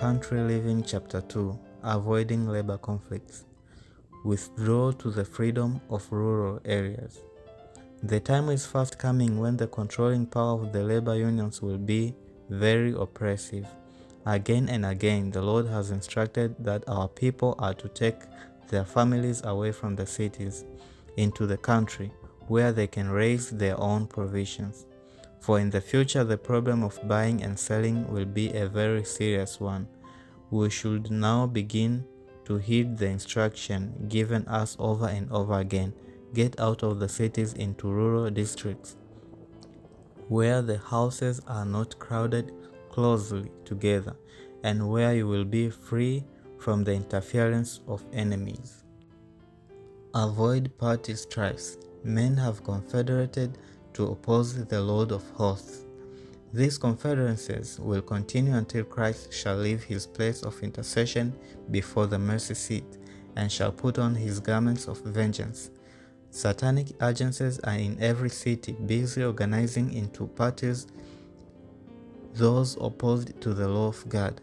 Country Living Chapter 2 Avoiding Labor Conflicts. Withdraw to the freedom of rural areas. The time is fast coming when the controlling power of the labor unions will be very oppressive. Again and again, the Lord has instructed that our people are to take their families away from the cities into the country where they can raise their own provisions. For in the future, the problem of buying and selling will be a very serious one. We should now begin to heed the instruction given us over and over again. Get out of the cities into rural districts, where the houses are not crowded closely together, and where you will be free from the interference of enemies. Avoid party strifes. Men have confederated to oppose the Lord of hosts. These confederacies will continue until Christ shall leave his place of intercession before the mercy seat, and shall put on his garments of vengeance. Satanic agencies are in every city, busy organizing into parties those opposed to the law of God.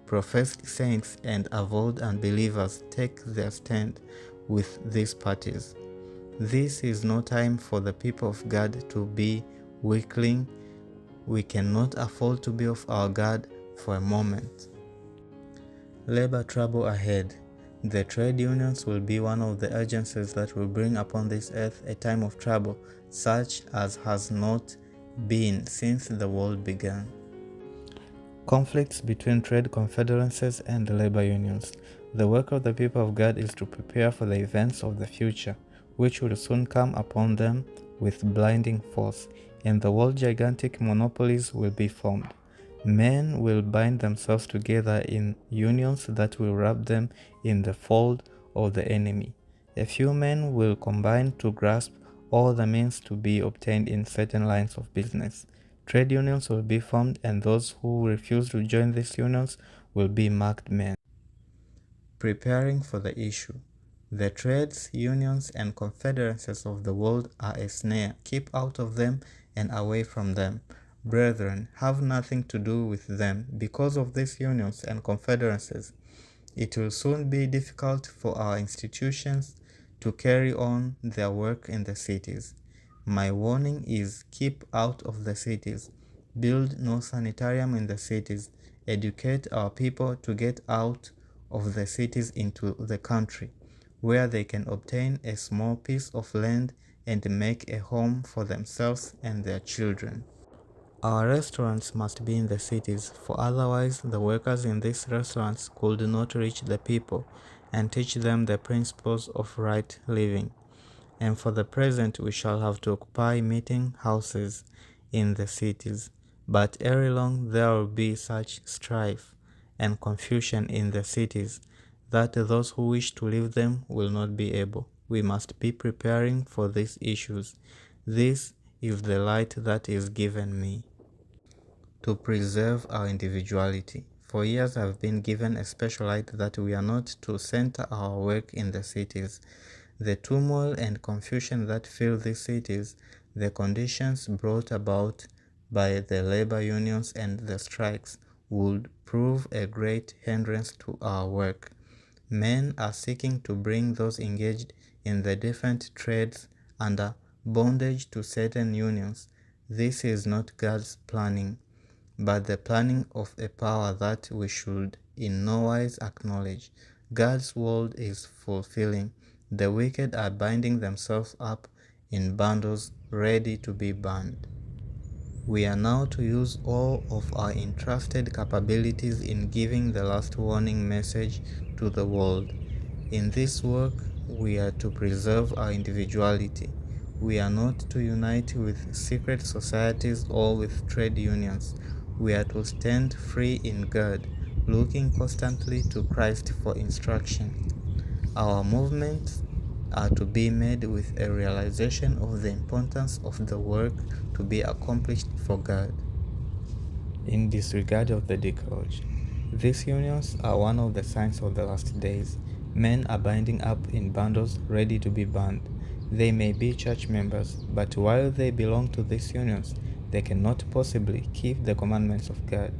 Professed saints and avowed unbelievers take their stand with these parties. This is no time for the people of God to be weakling. We cannot afford to be off our guard for a moment. Labor trouble ahead. The trade unions will be one of the agencies that will bring upon this earth a time of trouble such as has not been since the world began. Conflicts between trade confederacies and the labor unions. The work of the people of God is to prepare for the events of the future, which will soon come upon them with blinding force. In the world, gigantic monopolies will be formed. Men will bind themselves together in unions that will wrap them in the fold of the enemy. A few men will combine to grasp all the means to be obtained in certain lines of business. Trade unions will be formed, and those who refuse to join these unions will be marked men. Preparing for the issue. The trades, unions, and confederacies of the world are a snare. Keep out of them and away from them. Brethren, have nothing to do with them. Because of these unions and confederacies, it will soon be difficult for our institutions to carry on their work in the cities. My warning is keep out of the cities. Build no sanitarium in the cities. Educate our people to get out of the cities into the country, where they can obtain a small piece of land and make a home for themselves and their children. Our restaurants must be in the cities, for otherwise the workers in these restaurants could not reach the people and teach them the principles of right living. And for the present we shall have to occupy meeting houses in the cities. But ere long there will be such strife and confusion in the cities that those who wish to leave them will not be able. We must be preparing for these issues. This is the light that is given me. To preserve our individuality. For years I have been given a special light that we are not to center our work in the cities. The turmoil and confusion that fill these cities, the conditions brought about by the labor unions and the strikes, would prove a great hindrance to our work. Men are seeking to bring those engaged in the different trades under bondage to certain unions. This is not God's planning, but the planning of a power that we should in no wise acknowledge. God's word is fulfilling. The wicked are binding themselves up in bundles ready to be burned. We are now to use all of our entrusted capabilities in giving the last warning message to the world. In this work, we are to preserve our individuality. We are not to unite with secret societies or with trade unions. We are to stand free in God, looking constantly to Christ for instruction. Our movements are to be made with a realization of the importance of the work to be accomplished for God. In disregard of the Decalogue. These unions are one of the signs of the last days. Men are binding up in bundles ready to be burned. They may be church members, but while they belong to these unions, they cannot possibly keep the commandments of God.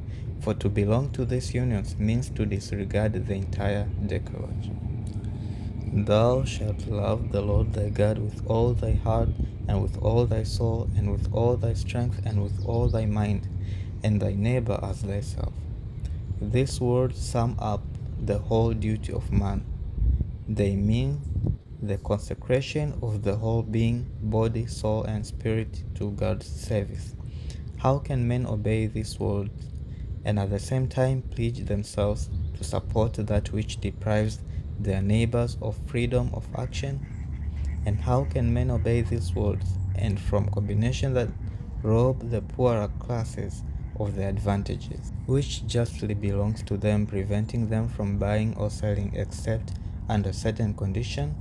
For to belong to these unions means to disregard the entire Decalogue. Thou shalt love the Lord thy God with all thy heart, and with all thy soul, and with all thy strength, and with all thy mind, and thy neighbor as thyself. These words sum up the whole duty of man. They mean the consecration of the whole being, body, soul, and spirit to God's service. How can men obey these words and at the same time pledge themselves to support that which deprives their neighbors of freedom of action? And how can men obey these words and from combinations that rob the poorer classes of their advantages, which justly belongs to them, preventing them from buying or selling except under certain conditions?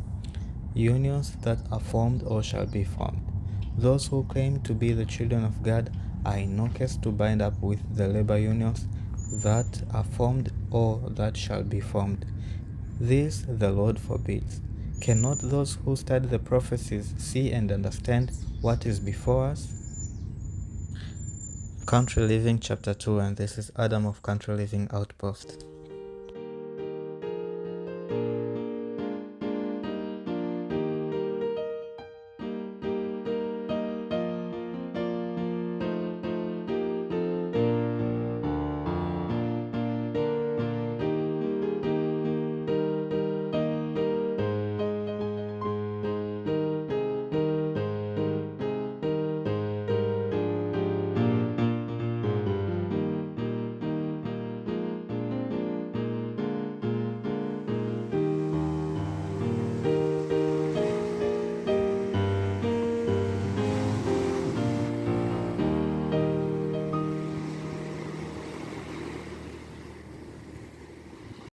Unions that are formed or shall be formed. Those who claim to be the children of God are in no case to bind up with the labor unions that are formed or that shall be formed. This the Lord forbids. Cannot those who study the prophecies see and understand what is before us? Country Living Chapter 2, and this is Adam of Country Living Outpost.